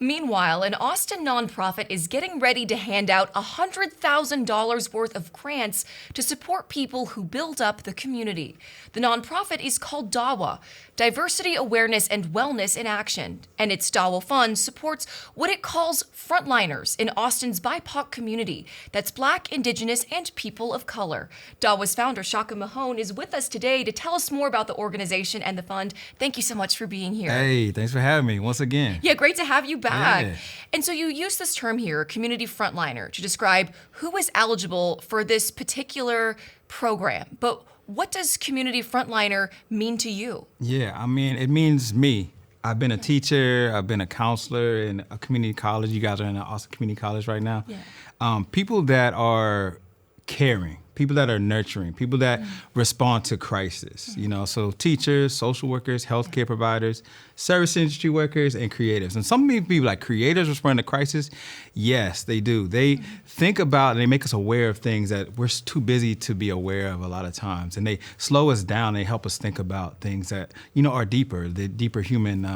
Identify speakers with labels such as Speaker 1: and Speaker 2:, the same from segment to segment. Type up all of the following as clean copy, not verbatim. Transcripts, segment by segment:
Speaker 1: Meanwhile, an Austin nonprofit is getting ready to hand out $100,000 worth of grants to support people who build up the community. The nonprofit is called DAWA, Diversity Awareness and Wellness in Action, and its DAWA fund supports what it calls frontliners in Austin's BIPOC community. That's Black, Indigenous, and people of color. DAWA's founder, Shaka Mahone, is with us today to tell us more about the organization and the fund. Thank you so much for being here.
Speaker 2: Hey, thanks for having me once again.
Speaker 1: Yeah, great to have you back.
Speaker 2: Yeah.
Speaker 1: And so you use this term here, community frontliner, to describe who is eligible for this particular program. But what does community frontliner mean to you?
Speaker 2: Yeah, I mean, it means me. I've been a teacher, I've been a counselor in a community college. You guys are in Austin Community College right now.
Speaker 1: Yeah.
Speaker 2: People that are caring, people that are nurturing, people that respond to crisis, you know, so teachers, social workers, healthcare providers, service industry workers, and creatives. And some people like creators respond to crisis. Yes, they do. They think about and they make us aware of things that we're too busy to be aware of a lot of times. And they slow us down. They help us think about things that, you know, are deeper, the deeper human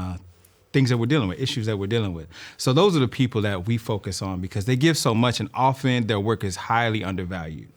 Speaker 2: things that we're dealing with, issues that we're dealing with. So those are the people that we focus on because they give so much and often their work is highly undervalued.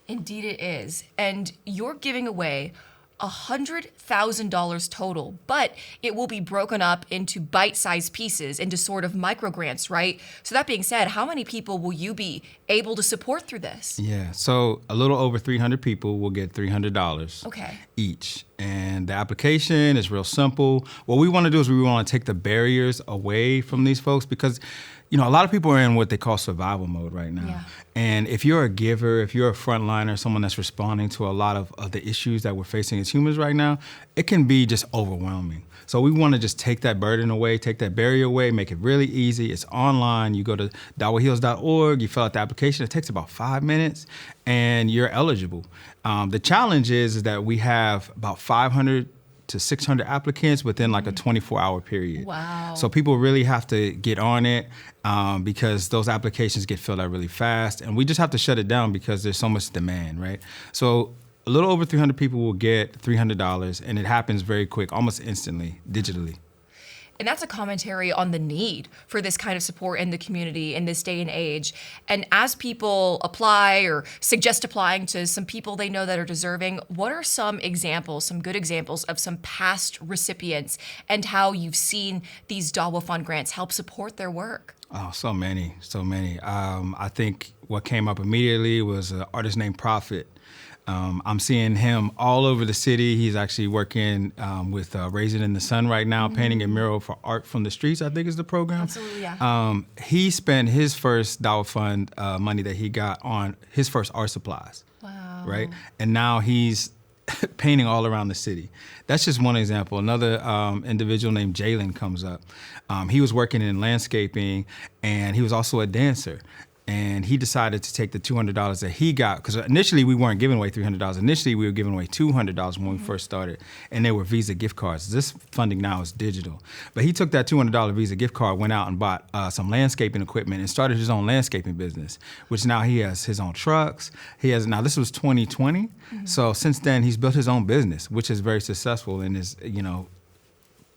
Speaker 1: Indeed it is. And you're giving away $100,000 total, but it will be broken up into bite-sized pieces, into sort of micro grants, right? So that being said, how many people will you be able to support through this?
Speaker 2: Yeah, so a little over 300 people will get $300 each. And the application is real simple. What we want to do is we want to take the barriers away from these folks because you know, a lot of people are in what they call survival mode right now.
Speaker 1: Yeah.
Speaker 2: And if you're a giver, if you're a frontliner, someone that's responding to a lot of the issues that we're facing as humans right now, it can be just overwhelming. So we want to just take that burden away, take that barrier away, make it really easy. It's online. You go to dawaheals.org, you fill out the application. It takes about 5 minutes, and you're eligible. The challenge is that we have about 500 to 600 applicants within like a 24-hour period.
Speaker 1: Wow.
Speaker 2: So people really have to get on it because those applications get filled out really fast, and we just have to shut it down because there's so much demand, right? So a little over 300 people will get $300, and it happens very quick, almost instantly, digitally.
Speaker 1: And that's a commentary on the need for this kind of support in the community in this day and age. And as people apply or suggest applying to some people they know that are deserving, what are some examples, some good examples of some past recipients and how you've seen these DAWA Fund grants help support their work?
Speaker 2: Oh, so many. I think what came up immediately was an artist named Prophet. I'm seeing him all over the city. He's actually working with Raising in the Sun right now, painting a mural for Art from the Streets, I think is the program.
Speaker 1: Absolutely, yeah.
Speaker 2: He spent his first DAWA Fund money that he got on his first art supplies.
Speaker 1: Wow.
Speaker 2: Right? And now he's painting all around the city. That's just one example. Another individual named Jalen comes up. He was working in landscaping, and he was also a dancer. And he decided to take the $200 that he got, because initially we weren't giving away $300. Initially we were giving away $200 when we first started, and they were Visa gift cards. This funding now is digital. But he took that $200 Visa gift card, went out and bought some landscaping equipment and started his own landscaping business, which now he has his own trucks. Now this was 2020, so since then he's built his own business, which is very successful and is, you know,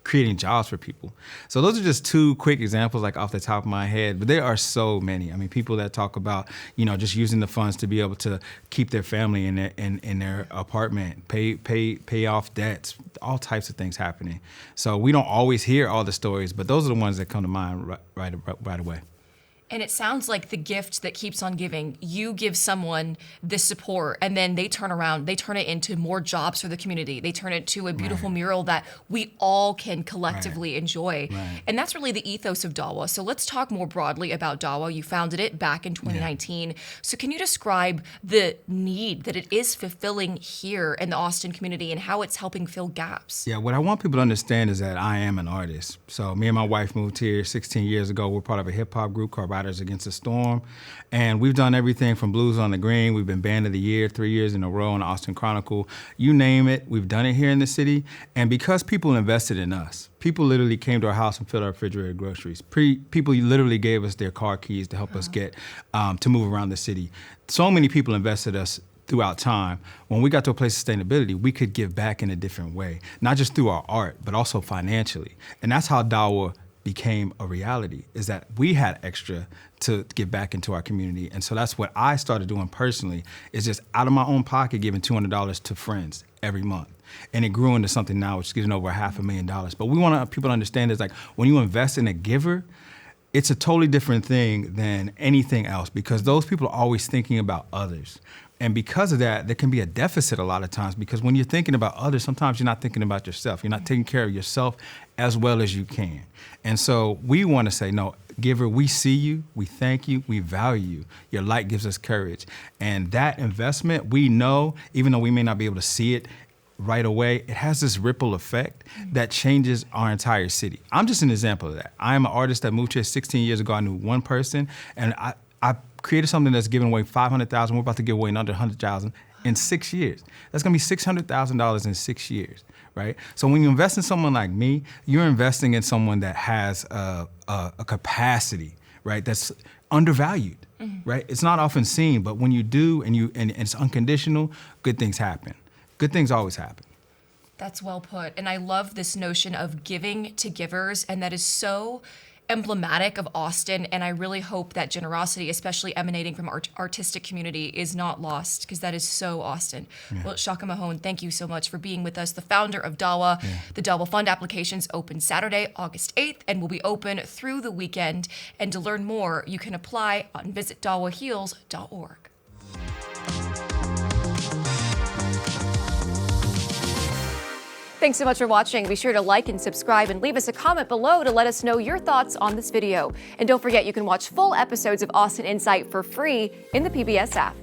Speaker 2: creating jobs for people. So those are just two quick examples, like off the top of my head, but there are so many. I mean, people that talk about, you know, just using the funds to be able to keep their family in their apartment, pay off debts, all types of things happening. So we don't always hear all the stories, but those are the ones that come to mind right away.
Speaker 1: And it sounds like the gift that keeps on giving. You give someone this support, and then they turn around, they turn it into more jobs for the community. They turn it to a beautiful mural that we all can collectively enjoy.
Speaker 2: Right.
Speaker 1: And that's really the ethos of DAWA. So let's talk more broadly about DAWA. You founded it back in 2019. So can you describe the need that it is fulfilling here in the Austin community and how it's helping fill gaps?
Speaker 2: Yeah, what I want people to understand is that I am an artist. So me and my wife moved here 16 years ago. We're part of a hip hop group called Against the Storm, and we've done everything from Blues on the Green. We've been Band of the Year 3 years in a row in the Austin Chronicle. You name it, we've done it here in the city. And because people invested in us, people literally came to our house and filled our refrigerator with groceries. People literally gave us their car keys to help us get to move around the city. So many people invested us throughout time. When we got to a place of sustainability, we could give back in a different way, not just through our art, but also financially. And that's how DAWA became a reality, is that we had extra to give back into our community. And so that's what I started doing personally, is just out of my own pocket giving $200 to friends every month. And it grew into something now which is getting over $500,000. But we want people to understand is like when you invest in a giver, it's a totally different thing than anything else, because those people are always thinking about others. And because of that, there can be a deficit a lot of times, because when you're thinking about others, sometimes you're not thinking about yourself. You're not taking care of yourself as well as you can. And so we want to say, no, giver, we see you, we thank you, we value you. Your light gives us courage. And that investment, we know, even though we may not be able to see it right away, it has this ripple effect that changes our entire city. I'm just an example of that. I am an artist that moved here 16 years ago. I knew one person, and I created something that's giving away $500,000. We're about to give away another $100,000 in 6 years. That's gonna be $600,000 in 6 years, right? So when you invest in someone like me, you're investing in someone that has a capacity, right? That's undervalued, right? It's not often seen, but when you do and it's unconditional, good things happen. Good things always happen.
Speaker 1: That's well put. And I love this notion of giving to givers, and that is so emblematic of Austin. And I really hope that generosity, especially emanating from our artistic community, is not lost, because that is so Austin. Yeah. Well, Shaka Mahone, thank you so much for being with us, the founder of DAWA. Yeah. The DAWA Fund applications open Saturday, August 8th, and will be open through the weekend. And to learn more, you can apply on visitdawaheals.org. Thanks so much for watching. Be sure to like and subscribe and leave us a comment below to let us know your thoughts on this video. And don't forget, you can watch full episodes of Austin Insight for free in the PBS app.